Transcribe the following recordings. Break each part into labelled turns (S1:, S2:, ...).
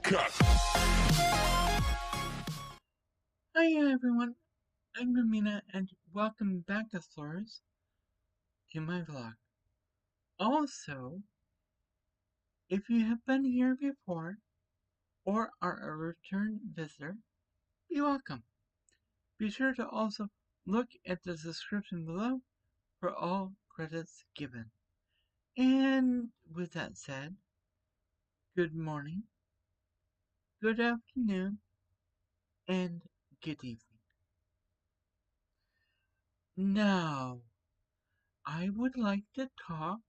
S1: Hellcat.
S2: Hi everyone, I'm Amena and welcome back to Explorers to my vlog. Also, if you have been here before or are a return visitor, be welcome. Be sure to also look at the description below for all credits given. And with that said, good morning, good afternoon, and good evening. Now, I would like to talk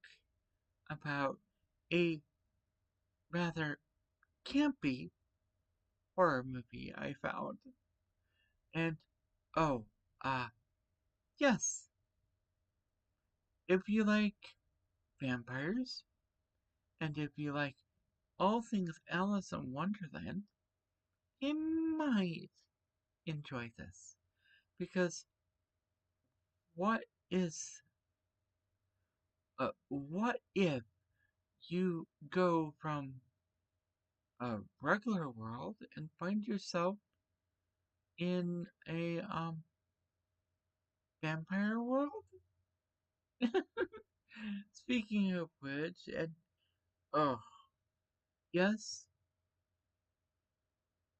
S2: about a rather campy horror movie I found. And oh, yes, if you like vampires, and if you like all things Alice in Wonderland, you might enjoy this. Because what is, what if you go from a regular world and find yourself in a, vampire world? Speaking of which, and oh, yes,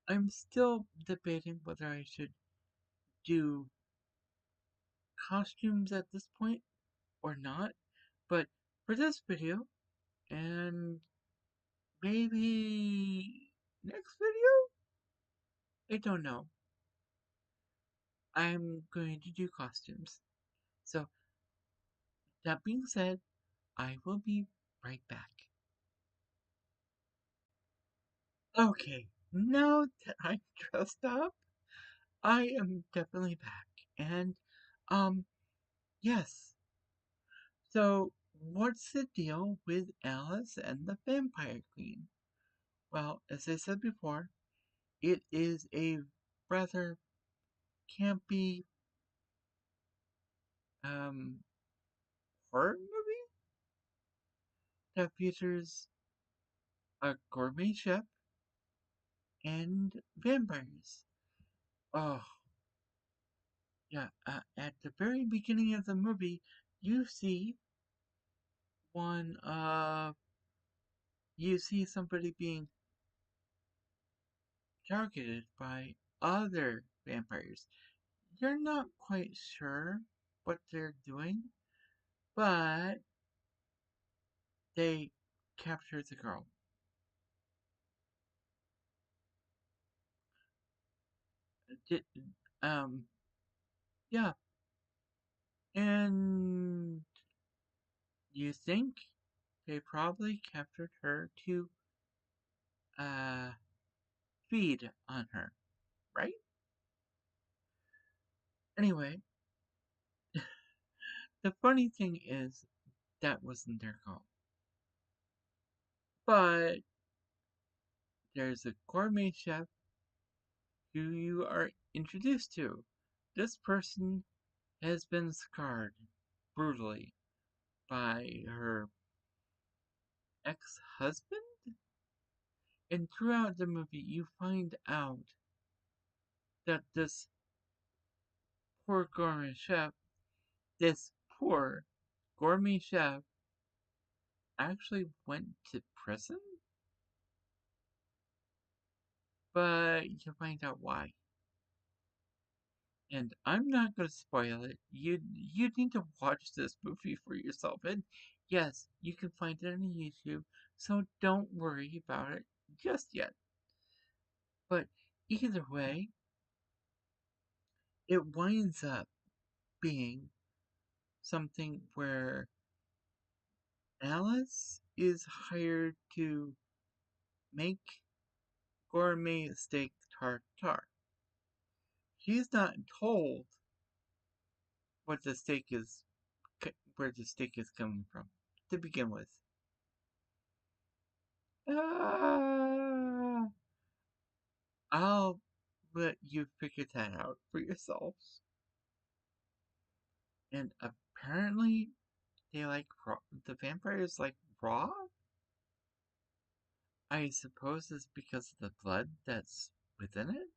S2: I'm still debating whether I should do costumes at this point or not, but for this video, and maybe next video? I don't know. I'm going to do costumes. So, that being said, I will be right back. Okay, now that I'm dressed up, I am definitely back. And, yes. So, what's the deal with Alice and the Vampire Queen? Well, as I said before, it is a rather campy horror movie that features a gourmet chef and vampires. Oh, yeah, at the very beginning of the movie, you see one, you see somebody being targeted by other vampires. You're not quite sure what they're doing, but they capture the girl. Did, um, yeah, and you think they probably captured her to, uh, feed on her, right? Anyway, the funny thing is that wasn't their goal. But there's a gourmet chef who you are introduced to. This person has been scarred brutally by her ex-husband? And throughout the movie, you find out that this poor gourmet chef, this poor gourmet chef, actually went to prison? But you find out why. And I'm not going to spoil it. You need to watch this movie for yourself. And yes, you can find it on YouTube, so don't worry about it just yet. But either way, it winds up being something where Alice is hired to make gourmet steak tartare. She's not told what the steak is, where the steak is coming from to begin with. Ah, I'll let you figure that out for yourselves. And apparently, they like raw, the vampires like raw. I suppose it's because of the blood that's within it.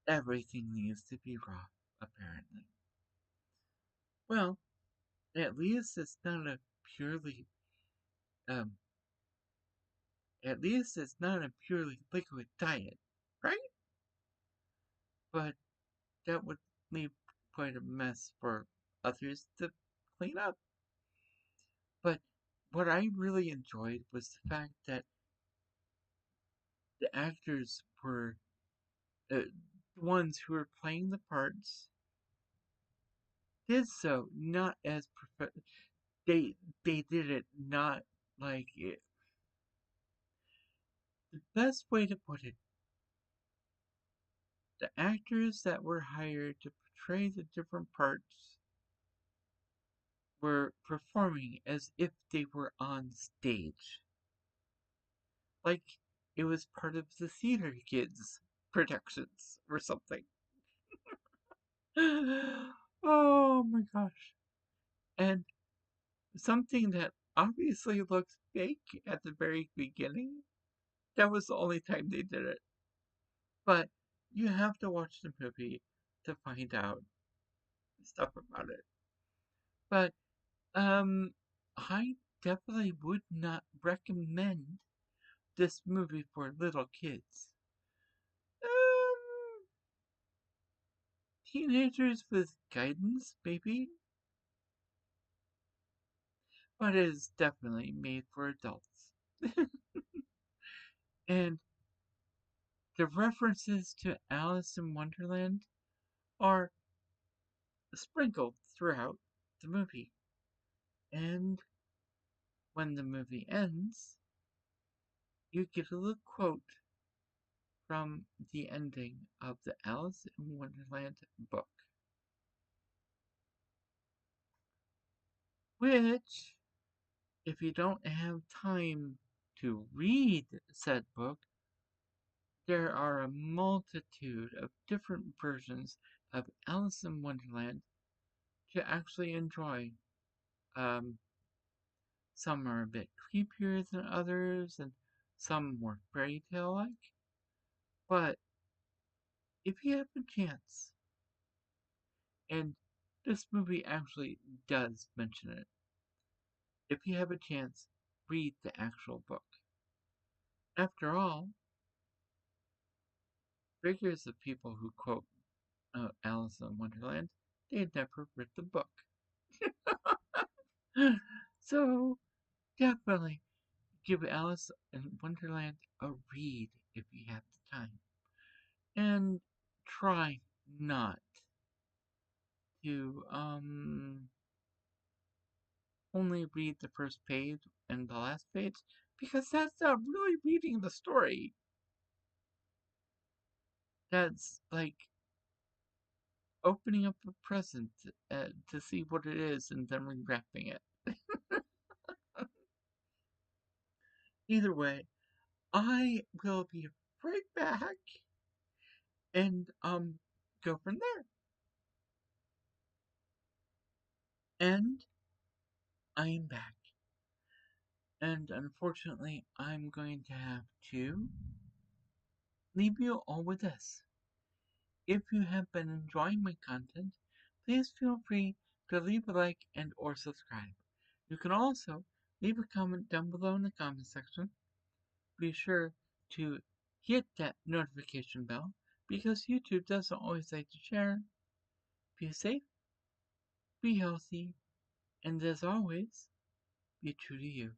S2: Everything needs to be raw, apparently. Well, at least it's not a purely, um, at least it's not a purely liquid diet, right? But that would leave quite a mess for others to clean up. But what I really enjoyed was the fact that the actors were the ones who were playing the parts did so not as they did it not like it. The best way to put it, the actors that were hired to portray the different parts were performing as if they were on stage. Like it was part of the theater kids productions or something. Oh my gosh. And something that obviously looks fake at the very beginning, that was the only time they did it. But you have to watch the movie to find out stuff about it. But I definitely would not recommend this movie for little kids. Um, Teenagers with guidance, maybe, but it is definitely made for adults. And the references to Alice in Wonderland are sprinkled throughout the movie. And when the movie ends, you get a little quote from the ending of the Alice in Wonderland book, which, if you don't have time to read said book, there are a multitude of different versions of Alice in Wonderland to actually enjoy. Um, some are a bit creepier than others, and some more fairy tale like. But if you have a chance, and this movie actually does mention it, if you have a chance, read the actual book. After all, figures of people who quote Alice in Wonderland, they had never read the book. So definitely give Alice in Wonderland a read if you have the time. And try not to only read the first page and the last page, because that's not really reading the story. That's like opening up a present to see what it is and then rewrapping it. Either way, I will be right back and go from there. And I am back. And unfortunately, I'm going to have to leave you all with this. If you have been enjoying my content, please feel free to leave a like and or subscribe. You can also leave a comment down below in the comment section. Be sure to hit that notification bell because YouTube doesn't always like to share. Be safe, be healthy, and as always, be true to you.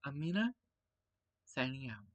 S2: Amena, signing out.